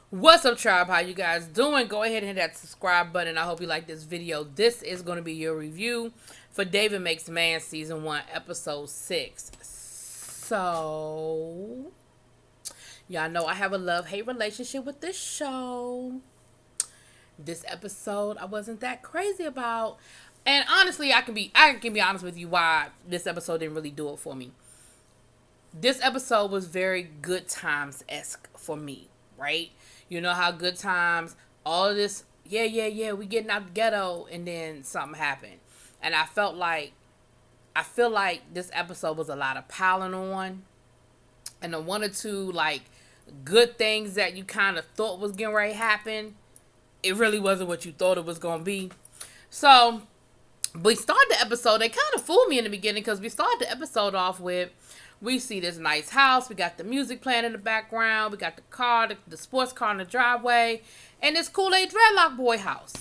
What's up, tribe? How you guys doing? Go ahead and hit that subscribe button. I hope you like this video. This is going to be your review for David Makes Man Season 1, Episode 6. So, y'all know I have a love-hate relationship with this show. This episode I wasn't that crazy about. And honestly, I can be honest with you why this episode didn't really do it for me. This episode was very Good Times-esque for me, right? You know how Good Times, all of this, yeah, we getting out the ghetto, and then something happened. And I feel like this episode was a lot of piling on, and the one or two, like, good things that you kind of thought was getting ready to happen, it really wasn't what you thought it was going to be. So, we started the episode, they kind of fooled me in the beginning, because we started the episode off with, we see this nice house. We got the music playing in the background. We got the car, the sports car in the driveway. And this Kool-Aid Dreadlock Boy house.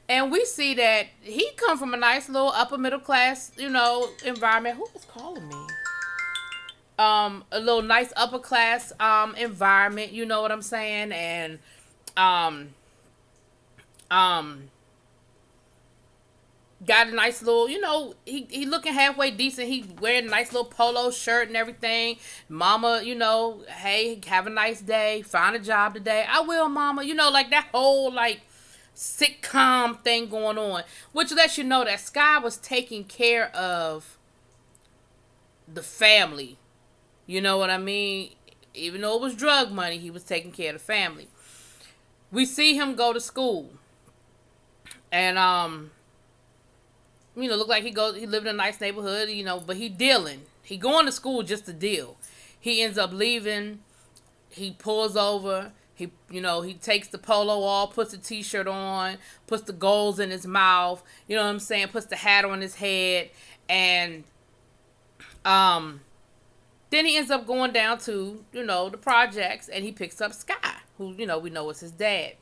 And we see that he come from a nice little upper middle class, environment. Who is calling me? A little nice upper class environment. You know what I'm saying? And got a nice little, he looking halfway decent. He wearing a nice little polo shirt and everything. Mama, hey, have a nice day. Find a job today. I will, mama. Like that whole, like, sitcom thing going on. Which lets you know that Sky was taking care of the family. You know what I mean? Even though it was drug money, he was taking care of the family. We see him go to school. And, look like he lived in a nice neighborhood, but he dealing. He going to school just to deal. He ends up leaving. He pulls over. He takes the polo off, puts the t-shirt on, puts the goals in his mouth, you know what I'm saying, puts the hat on his head, and then he ends up going down to, the projects, and he picks up Sky, who, we know is his dad.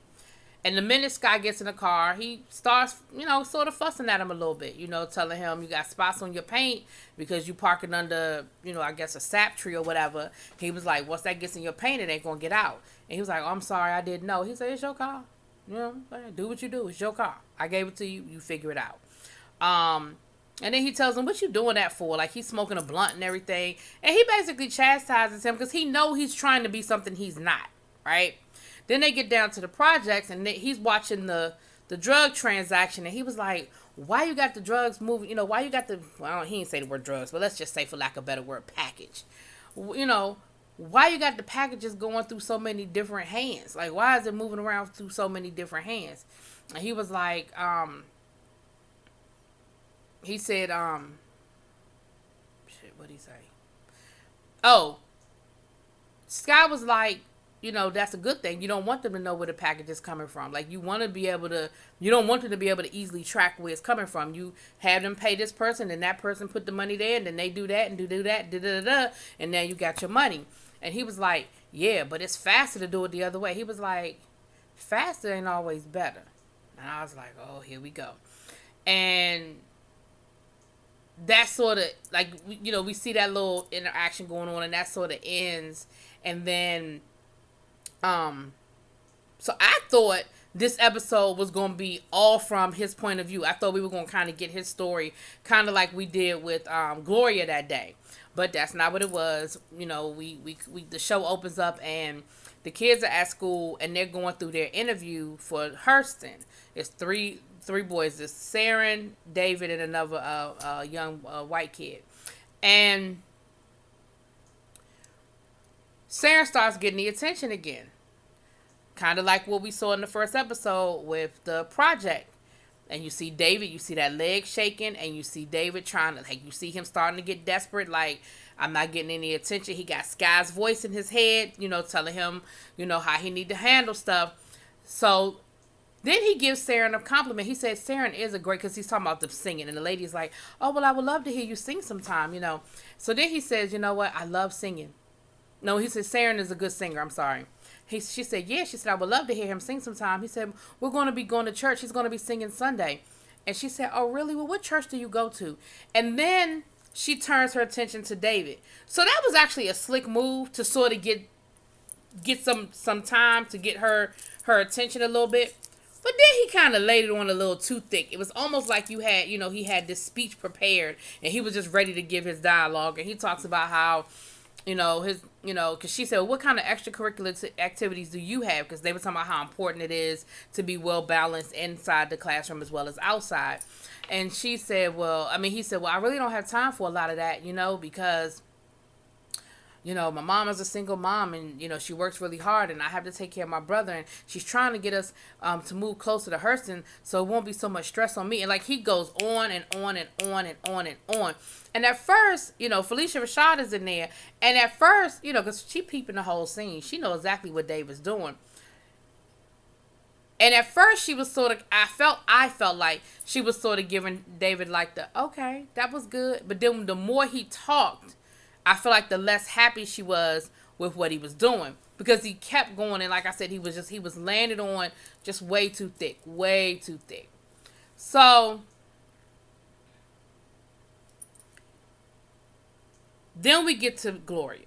And the minute Sky gets in the car, he starts, sort of fussing at him a little bit, telling him you got spots on your paint because you parking under, I guess a sap tree or whatever. He was like, once that gets in your paint, it ain't going to get out. And he was like, oh, I'm sorry, I didn't know. He said, it's your car. Do what you do. It's your car. I gave it to you. You figure it out. And then he tells him, what you doing that for? Like, he's smoking a blunt and everything. And he basically chastises him because he know he's trying to be something he's not, right? Then they get down to the projects, and he's watching the drug transaction, and he was like, why you got the drugs moving, why you got the, well, he didn't say the word drugs, but let's just say, for lack of a better word, package. Why you got the packages going through so many different hands? Like, why is it moving around through so many different hands? And he was like, he said, what'd he say? Oh, Sky was like, that's a good thing. You don't want them to know where the package is coming from. Like, you want to be able to, you don't want them to be able to easily track where it's coming from. You have them pay this person, and that person put the money there, and then they do that, and do that, and then you got your money. And he was like, yeah, but it's faster to do it the other way. He was like, faster ain't always better. And I was like, oh, here we go. And that sort of, like, we see that little interaction going on, and that sort of ends. And then, so I thought this episode was going to be all from his point of view. I thought we were going to kind of get his story, kind of like we did with Gloria that day. But that's not what it was. The show opens up, and the kids are at school, and they're going through their interview for Hurston. It's three boys. It's Saren, David, and another young white kid. And Saren starts getting the attention again. Kind of like what we saw in the first episode with the project. And you see David, you see that leg shaking, and you see David trying to, like, you see him starting to get desperate, like, I'm not getting any attention. He got Sky's voice in his head, telling him, how he need to handle stuff. So then he gives Saren a compliment. He said Saren is a great, because he's talking about the singing, and the lady's like, oh, well, I would love to hear you sing sometime, So then he says, you know what, I love singing. No, he said Saren is a good singer. I'm sorry. She said, yeah. She said, I would love to hear him sing sometime. He said, we're going to be going to church. He's going to be singing Sunday. And she said, oh, really? Well, what church do you go to? And then she turns her attention to David. So that was actually a slick move to sort of get get some time to get her attention a little bit. But then he kind of laid it on a little too thick. It was almost like he had this speech prepared and he was just ready to give his dialogue. And he talks about how, because she said, well, what kind of extracurricular activities do you have? Because they were talking about how important it is to be well balanced inside the classroom as well as outside. And she said, he said, well, I really don't have time for a lot of that, because my mom is a single mom and, she works really hard and I have to take care of my brother and she's trying to get us to move closer to Hurston so it won't be so much stress on me. And like he goes on and on and on and on and on. And at first, Felicia Rashad is in there. And at first, because she peeping the whole scene, she knows exactly what Dave is doing. And at first she was sort of, I felt like she was sort of giving David like okay, that was good. But then the more he talked, I feel like the less happy she was with what he was doing because he kept going. And like I said, he was landed on just way too thick. So then we get to Gloria.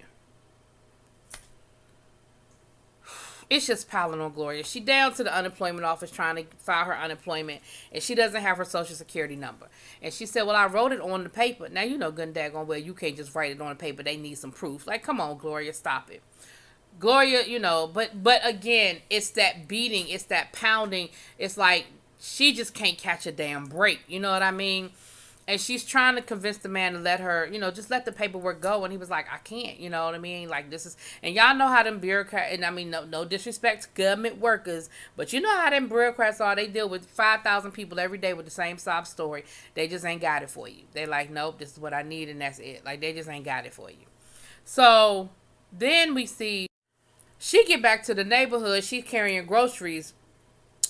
It's just piling on Gloria. She down to the unemployment office trying to file her unemployment, and she doesn't have her social security number. And she said, well, I wrote it on the paper. Now, good and daggone well, you can't just write it on the paper. They need some proof. Like, come on, Gloria, stop it. Gloria, but again, it's that beating. It's that pounding. It's like she just can't catch a damn break. You know what I mean? And she's trying to convince the man to let her, just let the paperwork go. And he was like, I can't, you know what I mean? Like, this is, and y'all know how them bureaucrats, and I mean, no disrespect to government workers, but you know how them bureaucrats are. They deal with 5,000 people every day with the same sob story. They just ain't got it for you. They like, nope, this is what I need, and that's it. Like, they just ain't got it for you. So then we see she get back to the neighborhood. She's carrying groceries.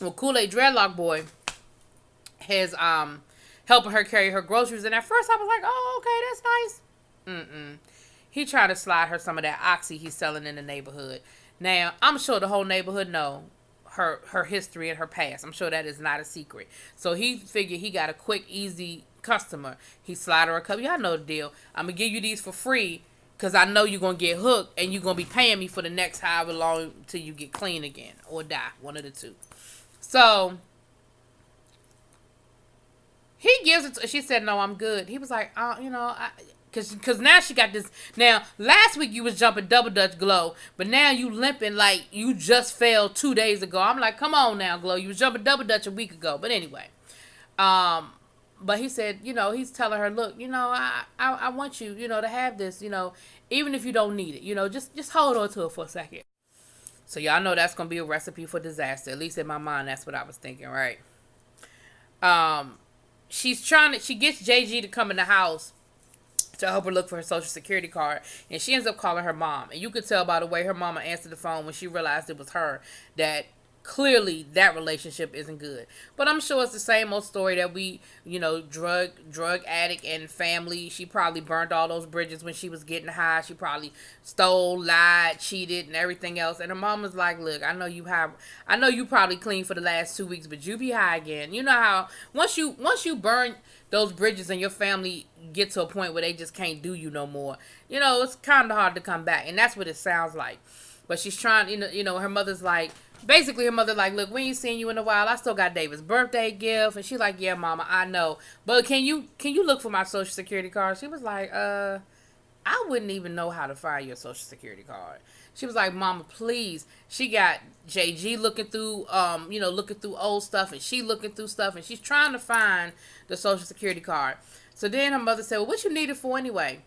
Well, Kool-Aid Dreadlock Boy has, helping her carry her groceries. And at first I was like, oh, okay, that's nice. He tried to slide her some of that Oxy he's selling in the neighborhood. Now, I'm sure the whole neighborhood know her history and her past. I'm sure that is not a secret. So he figured he got a quick, easy customer. He slide her a couple. Y'all know the deal. I'm going to give you these for free because I know you're going to get hooked and you're going to be paying me for the next however long till you get clean again or die. One of the two. So he gives it to, she said, no, I'm good. He was like, because now she got this. Now, last week you was jumping double dutch, Glow, but now you limping like you just fell 2 days ago. I'm like, come on now, Glow. You was jumping double dutch a week ago. But anyway, but he said, he's telling her, look, I want you, to have this, even if you don't need it, just hold on to it for a second. So y'all know that's going to be a recipe for disaster. At least in my mind, that's what I was thinking, right? She gets JG to come in the house to help her look for her social security card. And she ends up calling her mom. And you could tell by the way her mama answered the phone when she realized it was her that clearly that relationship isn't good. But I'm sure it's the same old story that we, drug addict and family. She probably burnt all those bridges when she was getting high. She probably stole, lied, cheated, and everything else. And her mom was like, look, I know you probably clean for the last 2 weeks, but you be high again. You know how once you burn those bridges and your family get to a point where they just can't do you no more, it's kind of hard to come back. And that's what it sounds like. But she's trying, her mother's like, basically her mother like, look, we ain't seen you in a while. I still got David's birthday gift. And she like, yeah, mama, I know. But can you look for my social security card? She was like, I wouldn't even know how to find your social security card. She was like, mama, please. She got JG looking through, looking through old stuff. And she looking through stuff. And she's trying to find the social security card. So then her mother said, well, what you need it for anyway?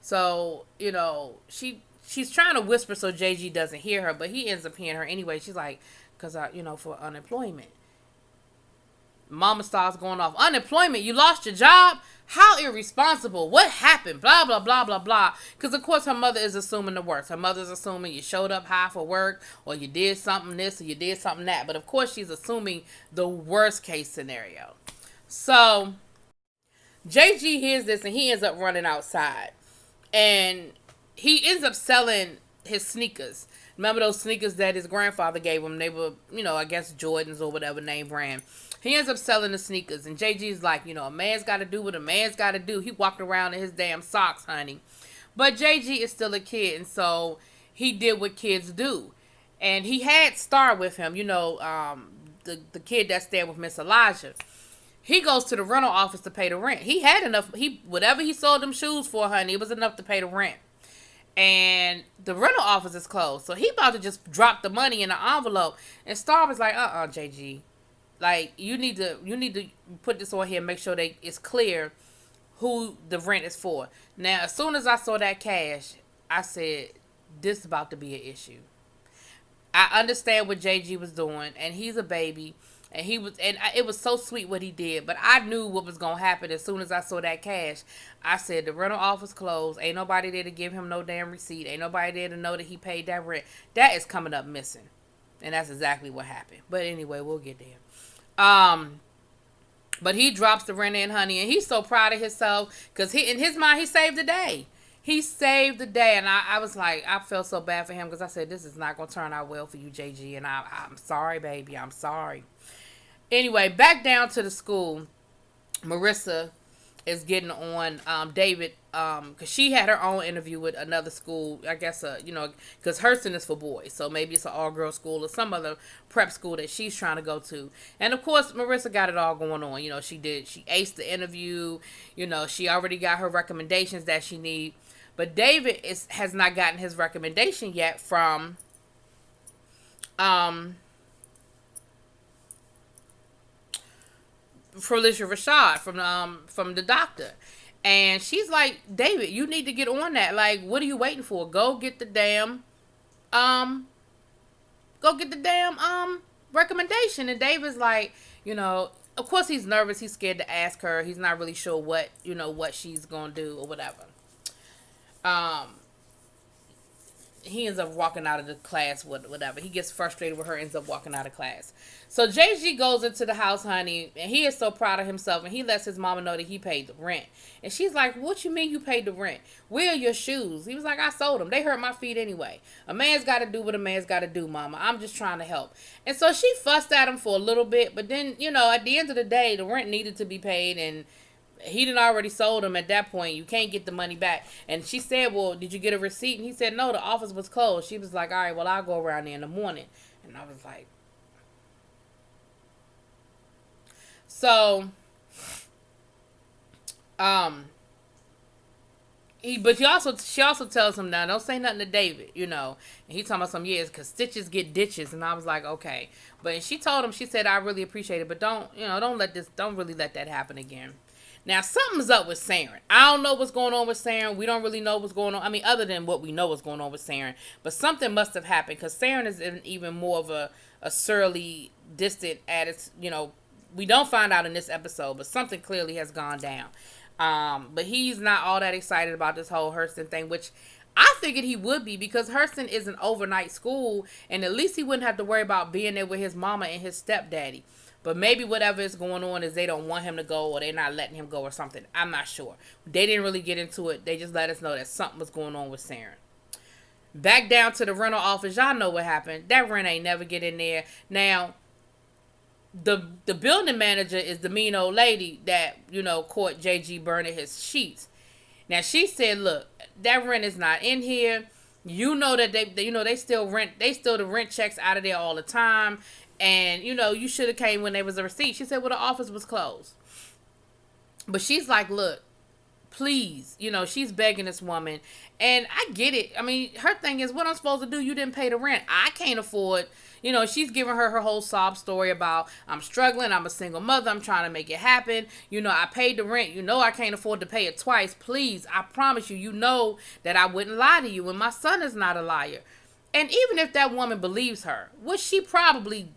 So, she's trying to whisper so JG doesn't hear her, but he ends up hearing her anyway. She's like, because for unemployment. Mama starts going off. Unemployment? You lost your job? How irresponsible. What happened? Blah, blah, blah, blah, blah. Because, of course, her mother is assuming the worst. Her mother's assuming you showed up high for work, or you did something this, or you did something that. But, of course, she's assuming the worst case scenario. So JG hears this, and he ends up running outside. And he ends up selling his sneakers. Remember those sneakers that his grandfather gave him? They were, I guess Jordans or whatever name brand. He ends up selling the sneakers. And JG's like, a man's got to do what a man's got to do. He walked around in his damn socks, honey. But JG is still a kid. And so he did what kids do. And he had Star with him, the kid that's there with Miss Elijah. He goes to the rental office to pay the rent. He had enough. Whatever he sold them shoes for, honey, it was enough to pay the rent. And the rental office is closed, so he about to just drop the money in the envelope. And Star was like, JG, like you need to put this on here and make sure that it's clear who the rent is for. Now, as soon as I saw that cash, I said, this is about to be an issue. I understand what JG was doing, and he's a baby, and it was so sweet what he did, but I knew what was going to happen as soon as I saw that cash. I said, the rental office closed. Ain't nobody there to give him no damn receipt. Ain't nobody there to know that he paid that rent. That is coming up missing. And that's exactly what happened. But anyway, we'll get there. But he drops the rent in, honey, and he's so proud of himself because in his mind, he saved the day. He saved the day, and I was like, I felt so bad for him because I said, this is not going to turn out well for you, JG, and I'm sorry, baby. I'm sorry. Anyway, back down to the school. Marissa is getting on David because she had her own interview with another school, I guess, because Hurston is for boys, so maybe it's an all-girl school or some other prep school that she's trying to go to. And of course, Marissa got it all going on. She aced the interview. She already got her recommendations that she need. But David has not gotten his recommendation yet from Felicia Rashad from the doctor. And she's like, David, you need to get on that. Like, what are you waiting for? Go get the damn recommendation. And David's like, of course he's nervous. He's scared to ask her. He's not really sure what she's going to do or whatever. He ends up walking out of the class, whatever. He gets frustrated with her, ends up walking out of class. So JG goes into the house, honey, and he is so proud of himself, and he lets his mama know that he paid the rent. And she's like, what you mean you paid the rent? Where are your shoes? He was like, I sold them. They hurt my feet anyway. A man's got to do what a man's got to do, mama. I'm just trying to help. And so she fussed at him for a little bit, but then, at the end of the day, the rent needed to be paid, and he done already sold him at that point. You can't get the money back. And she said, well, did you get a receipt? And he said, no, the office was closed. She was like, all right, well, I'll go around there in the morning. And I was like, so, she also tells him now, don't say nothing to David, And he talking about some years because stitches get ditches. And I was like, okay. But she told him, she said, I really appreciate it, but don't really let that happen again. Now, something's up with Saren. I don't know what's going on with Saren. We don't really know what's going on. I mean, other than what we know what's going on with Saren. But something must have happened because Saren is even more of a surly, distant attitude. We don't find out in this episode, but something clearly has gone down. But he's not all that excited about this whole Hurston thing, which I figured he would be because Hurston is an overnight school, and at least he wouldn't have to worry about being there with his mama and his stepdaddy. But maybe whatever is going on is they don't want him to go or they're not letting him go or something. I'm not sure. They didn't really get into it. They just let us know that something was going on with Saren. Back down to the rental office. Y'all know what happened. That rent ain't never get in there. Now, the building manager is the mean old lady that, caught JG burning his sheets. Now, she said, look, that rent is not in here. That they still the rent checks out of there all the time. And, you should have came when there was a receipt. She said, well, the office was closed. But she's like, look, please. She's begging this woman. And I get it. I mean, her thing is, what I'm supposed to do? You didn't pay the rent. I can't afford. She's giving her whole sob story about, I'm struggling. I'm a single mother. I'm trying to make it happen. I paid the rent. I can't afford to pay it twice. Please, I promise you, that I wouldn't lie to you. And my son is not a liar. And even if that woman believes her, which she probably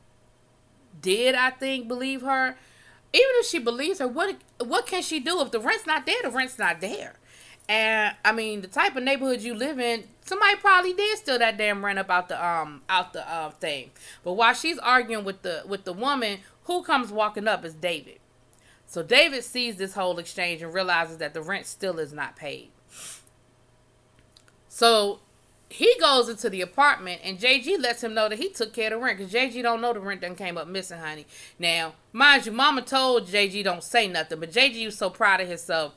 did, I think, believe her. Even if she believes her, what can she do? If the rent's not there, the rent's not there. And I mean, the type of neighborhood you live in, somebody probably did steal that damn rent up out the thing. But while she's arguing with the woman, who comes walking up is David. So David sees this whole exchange and realizes that the rent still is not paid. So he goes into the apartment and JG lets him know that he took care of the rent because JG don't know the rent done came up missing, honey. Now, mind you, mama told JG don't say nothing, but JG was so proud of himself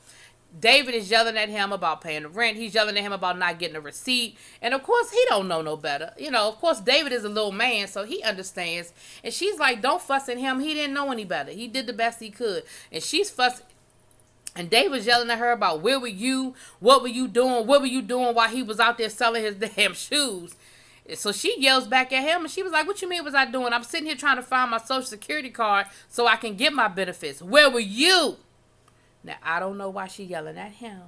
David is yelling at him about paying the rent. He's yelling at him about not getting a receipt. And of course, he don't know no better. Of course, David is a little man, so he understands. And she's like, don't fuss at him. He didn't know any better. He did the best he could. And she's fussing. And David's yelling at her about, where were you? What were you doing? What were you doing while he was out there selling his damn shoes? So she yells back at him, and she was like, what you mean was I doing? I'm sitting here trying to find my Social Security card so I can get my benefits. Where were you? Now, I don't know why she yelling at him.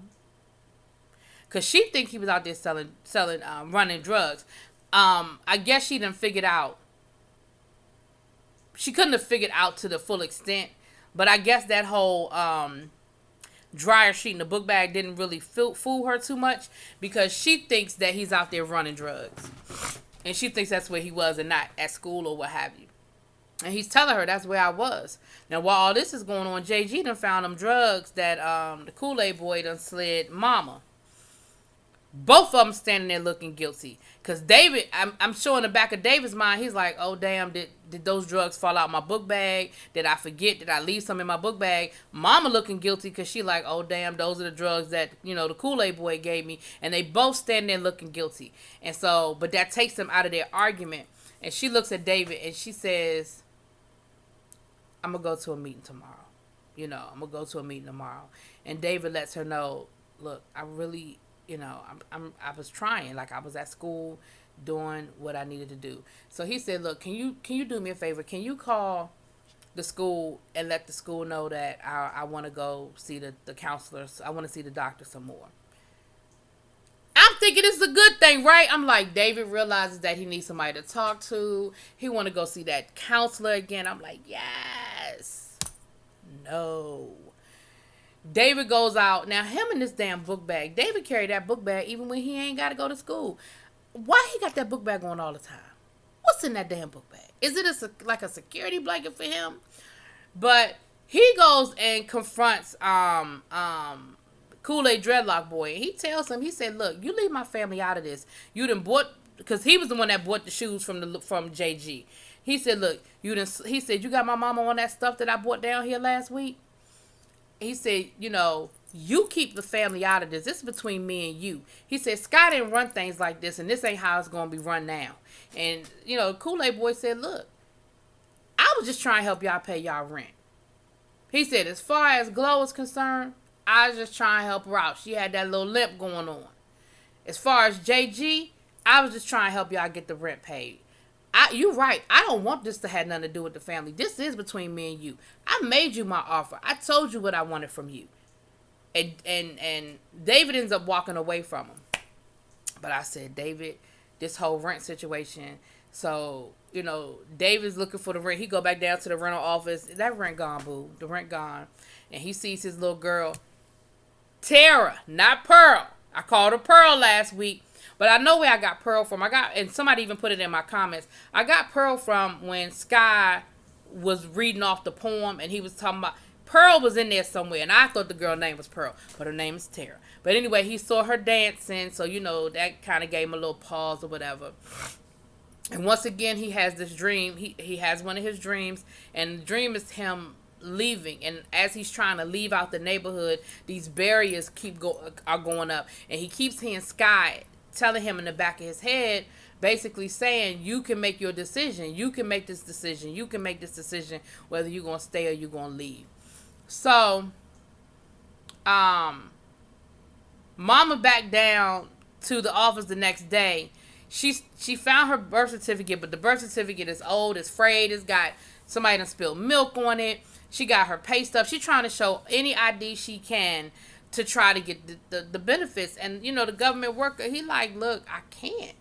Because she thinks he was out there selling, running drugs. I guess she done figured out. She couldn't have figured out to the full extent. But I guess that whole dryer sheet in the book bag didn't really fool her too much. Because she thinks that he's out there running drugs. And she thinks that's where he was and not at school or what have you. And he's telling her that's where I was. Now, while all this is going on, JG done found them drugs that the Kool-Aid boy done slid mama. Both of them standing there looking guilty. Because David, I'm sure in the back of David's mind, he's like, oh, damn, did those drugs fall out my book bag? Did I forget? Did I leave some in my book bag? Mama looking guilty because she like, oh, damn, those are the drugs that, the Kool-Aid boy gave me. And they both standing there looking guilty. And so, but that takes them out of their argument. And she looks at David and she says, I'm going to go to a meeting tomorrow. I'm going to go to a meeting tomorrow. And David lets her know, look, I really, I was trying. Like, I was at school doing what I needed to do. So he said, look, can you do me a favor? Can you call the school and let the school know that I want to go see the counselors? I want to see the doctor some more. I'm thinking it's a good thing, right? I'm like, David realizes that he needs somebody to talk to. He want to go see that counselor again. I'm like, yes. No. David goes out. Now, him and this damn book bag. David carried that book bag even when he ain't got to go to school. Why he got that book bag on all the time? What's in that damn book bag? Is it like a security blanket for him? But he goes and confronts Kool-Aid Dreadlock Boy. And he tells him, he said, look, you leave my family out of this. You done bought, because he was the one that bought the shoes from JG. He said, look, he said, you got my mama on that stuff that I bought down here last week? He said, you keep the family out of this. This is between me and you. He said, Sky didn't run things like this, and this ain't how it's going to be run now. And, Kool-Aid Boy said, look, I was just trying to help y'all pay y'all rent. He said, as far as Glow is concerned, I was just trying to help her out. She had that little limp going on. As far as JG, I was just trying to help y'all get the rent paid. You're right. I don't want this to have nothing to do with the family. This is between me and you. I made you my offer. I told you what I wanted from you. And David ends up walking away from him. But I said, David, this whole rent situation. So, David's looking for the rent. He go back down to the rental office. That rent gone, boo. The rent gone. And he sees his little girl, Tara, not Pearl. I called her Pearl last week. But I know where I got Pearl from. And somebody even put it in my comments. I got Pearl from when Sky was reading off the poem and he was talking about, Pearl was in there somewhere, and I thought the girl's name was Pearl, but her name is Tara. But anyway, he saw her dancing, so that kind of gave him a little pause or whatever. And once again, he has this dream. He has one of his dreams, and the dream is him leaving. And as he's trying to leave out the neighborhood, these barriers are going up, and he keeps hearing Sky telling him in the back of his head, basically saying, you can make your decision. You can make this decision. You can make this decision whether you're going to stay or you're going to leave. So, Mama backed down to the office the next day. She found her birth certificate, but the birth certificate is old, it's frayed, it's got somebody done spilled milk on it. She got her pay stub. She's trying to show any ID she can to try to get the benefits. And the government worker, he like, look, I can't.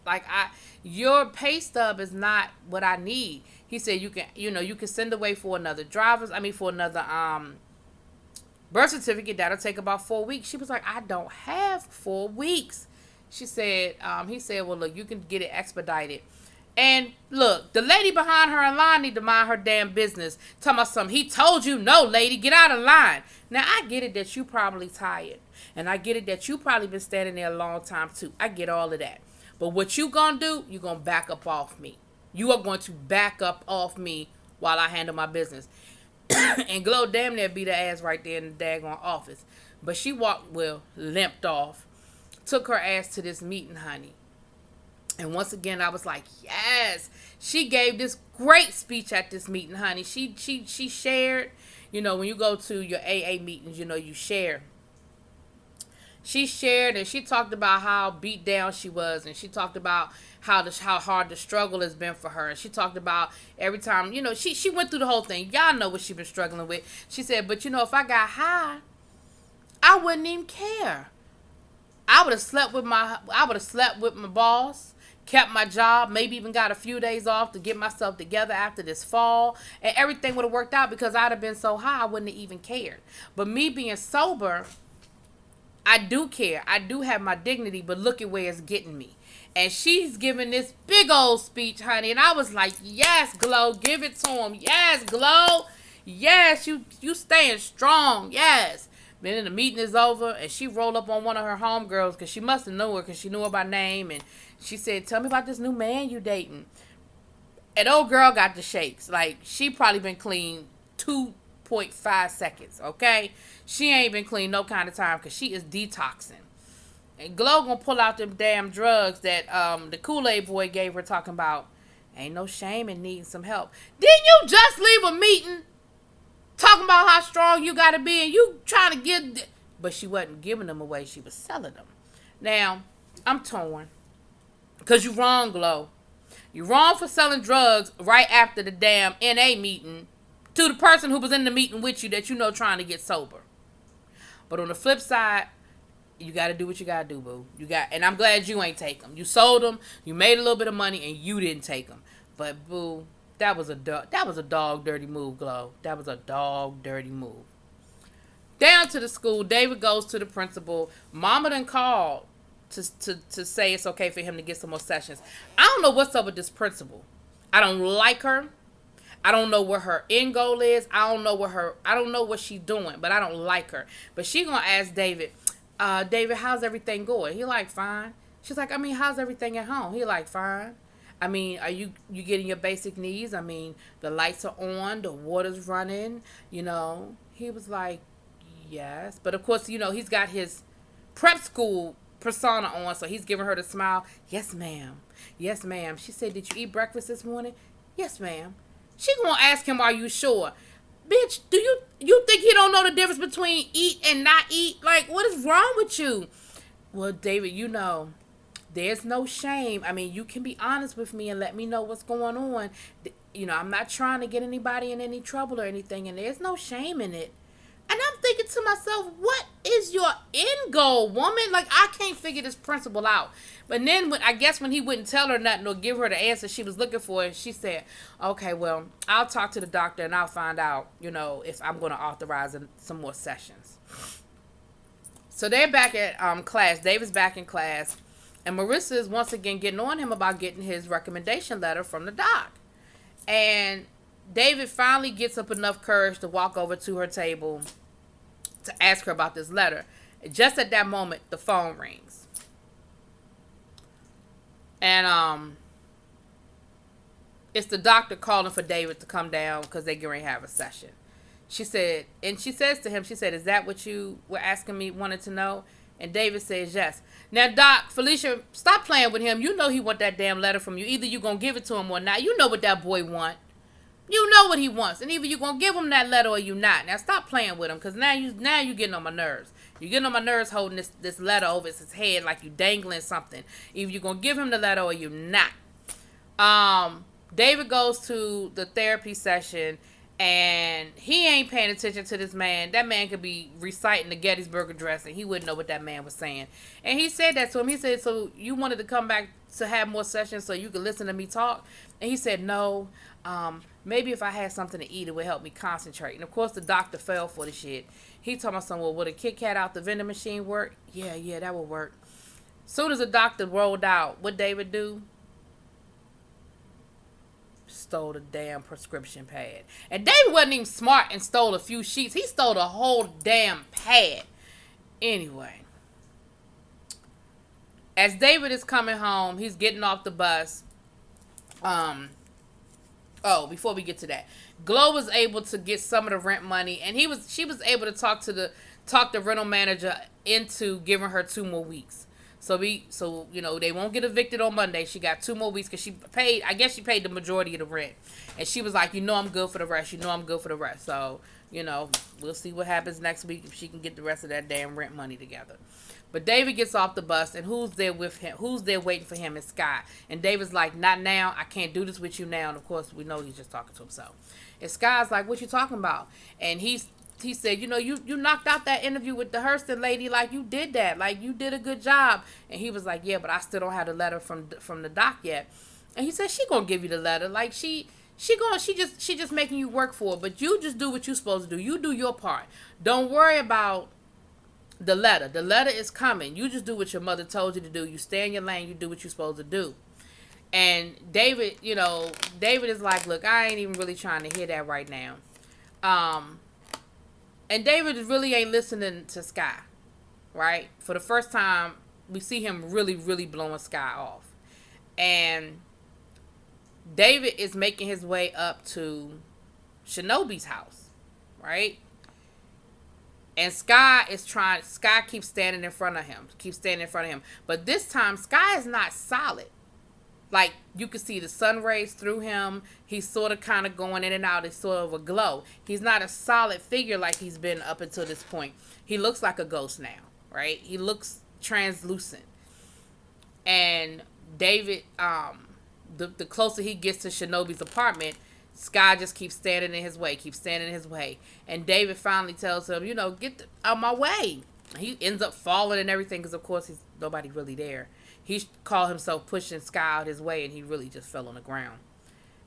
Your pay stub is not what I need. He said you can send away for another birth certificate. That'll take about 4 weeks. She was like, I don't have 4 weeks. She said, he said, well, look, you can get it expedited. And look, the lady behind her in line need to mind her damn business. Talking about something. He told you, no, lady, get out of line. Now, I get it that you probably tired. And I get it that you probably been standing there a long time, too. I get all of that. But what you gonna do, you gonna back up off me. You are going to back up off me while I handle my business. And Glow damn near beat her ass right there in the daggone office. But she limped off, took her ass to this meeting, honey. And once again, I was like, yes. She gave this great speech at this meeting, honey. She shared, when you go to your AA meetings, you share. She shared and she talked about how beat down she was, and she talked about how hard the struggle has been for her. And she talked about every time, she went through the whole thing. Y'all know what she been struggling with. She said, but if I got high, I wouldn't even care. I would have slept with my boss, kept my job, maybe even got a few days off to get myself together after this fall, and everything would have worked out because I'd have been so high I wouldn't have even cared. But me being sober, I do care. I do have my dignity, but look at where it's getting me. And she's giving this big old speech, honey, and I was like, yes, Glow, give it to him. Yes, Glow. Yes, you staying strong. Yes. Then the meeting is over, and she rolled up on one of her homegirls because she must have known her because she knew her by name, and she said, tell me about this new man you dating. And old girl got the shakes. Like, she probably been clean 2.5 seconds, okay? She ain't been clean no kind of time because she is detoxing. And Glow gonna pull out them damn drugs that the Kool-Aid boy gave her, talking about ain't no shame in needing some help. Didn't you just leave a meeting talking about how strong you gotta be, and you trying to get... But she wasn't giving them away. She was selling them. Now, I'm torn. Because you wrong, Glow. You wrong for selling drugs right after the damn NA meeting to the person who was in the meeting with you that trying to get sober. But on the flip side, you got to do what you got to do, boo. And I'm glad you ain't take them. You sold them, you made a little bit of money, and you didn't take them. But, boo, that was a dog dirty move, Glow. That was a dog dirty move. Down to the school, David goes to the principal. Mama done called to say it's okay for him to get some more sessions. I don't know what's up with this principal. I don't like her. I don't know what her end goal is. I don't know what she's doing, but I don't like her. But she gonna ask David, David, how's everything going? He like, fine. She's like, how's everything at home? He like, fine. Are you getting your basic needs? The lights are on, the water's running, He was like, yes. But of course, he's got his prep school persona on, so he's giving her the smile. Yes, ma'am. Yes, ma'am. She said, did you eat breakfast this morning? Yes, ma'am. She gonna ask him, are you sure? Bitch, do you think he don't know the difference between eat and not eat? Like, what is wrong with you? Well, David, there's no shame. You can be honest with me and let me know what's going on. I'm not trying to get anybody in any trouble or anything, and there's no shame in it. And I'm thinking to myself, what is your end goal, woman? Like, I can't figure this principle out. But then, when he wouldn't tell her nothing or give her the answer she was looking for, she said, okay, well, I'll talk to the doctor and I'll find out, if I'm going to authorize some more sessions. So they're back at class. David's back in class. And Marissa is once again getting on him about getting his recommendation letter from the doc. And David finally gets up enough courage to walk over to her table to ask her about this letter. Just at that moment, the phone rings. And it's the doctor calling for David to come down because they're going to have a session. She says to him, is that what you were asking me, wanted to know? And David says yes. Now, Doc, Felicia, stop playing with him. You know he want that damn letter from you. Either you going to give it to him or not. You know what that boy want. You know what he wants. And either you going to give him that letter or you not. Now, stop playing with him because now you getting on my nerves. You're getting on my nerves holding this letter over his head like you dangling something. Either you're going to give him the letter or you not. David goes to the therapy session and he ain't paying attention to this man. That man could be reciting the Gettysburg Address and he wouldn't know what that man was saying. And he said that to him. He said, so you wanted to come back to have more sessions so you could listen to me talk? And he said, no. Maybe if I had something to eat, it would help me concentrate. And of course, the doctor fell for the shit. He told my son, well, would a Kit Kat out the vending machine work? Yeah, that would work. Soon as the doctor rolled out, what David do? Stole the damn prescription pad. And David wasn't even smart and stole a few sheets. He stole the whole damn pad. Anyway. As David is coming home, he's getting off the bus. Before we get to that, Glow was able to get some of the rent money, and she was able to talk to talked the rental manager into giving her 2 more weeks. So they won't get evicted on Monday. She got 2 more weeks because she paid. I guess she paid the majority of the rent, and she was like, I'm good for the rest. I'm good for the rest. So we'll see what happens next week if she can get the rest of that damn rent money together. But David gets off the bus, and who's there with him? Who's there waiting for him? Is Sky. And David's like, not now. I can't do this with you now. And of course, we know he's just talking to himself. And Sky's like, what you talking about? And he said, you knocked out that interview with the Hurston lady. Like, you did that. Like, you did a good job. And he was like, yeah, but I still don't have the letter from the doc yet. And he said, she gonna give you the letter. Like, she just making you work for it. But you just do what you're supposed to do. You do your part. Don't worry about the letter. The letter is coming. You just do what your mother told you to do. You stay in your lane. You do what you're supposed to do. And David is like, look, I ain't even really trying to hear that right now. And David really ain't listening to Sky, right? For the first time, we see him really, really blowing Sky off. And David is making his way up to Shinobi's house, right? And Sky keeps standing in front of him. But this time, Sky is not solid. Like, you can see the sun rays through him. He's sort of kind of going in and out. It's sort of a glow. He's not a solid figure like he's been up until this point. He looks like a ghost now, right? He looks translucent. And David, the closer he gets to Shinobi's apartment, Sky just keeps standing in his way. And David finally tells him, get out my way. He ends up falling and everything because, of course, he's nobody really there. He called himself pushing Sky out his way, and he really just fell on the ground.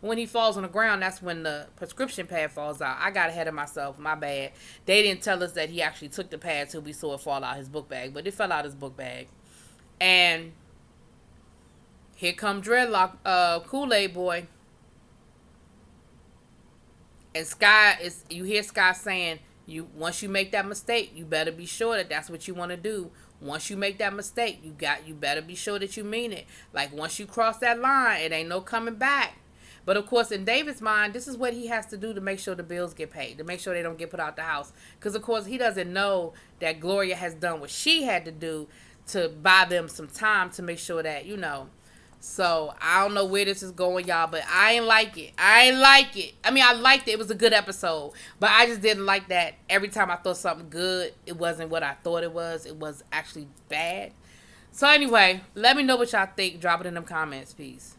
When he falls on the ground, that's when the prescription pad falls out. I got ahead of myself. My bad. They didn't tell us that he actually took the pad till we saw it fall out his book bag, but it fell out his book bag. And here come Dreadlock, Kool-Aid Boy. And you hear Sky saying, once you make that mistake, you better be sure that that's what you want to do. Once you make that mistake, you better be sure that you mean it. Like, once you cross that line, it ain't no coming back. But of course, in David's mind, this is what he has to do to make sure the bills get paid, to make sure they don't get put out the house. Because of course, he doesn't know that Gloria has done what she had to do to buy them some time to make sure that, So, I don't know where this is going, y'all, but I ain't like it. I mean, I liked it. It was a good episode. But I just didn't like that every time I thought something good, it wasn't what I thought it was. It was actually bad. So, anyway, let me know what y'all think. Drop it in them comments. Peace.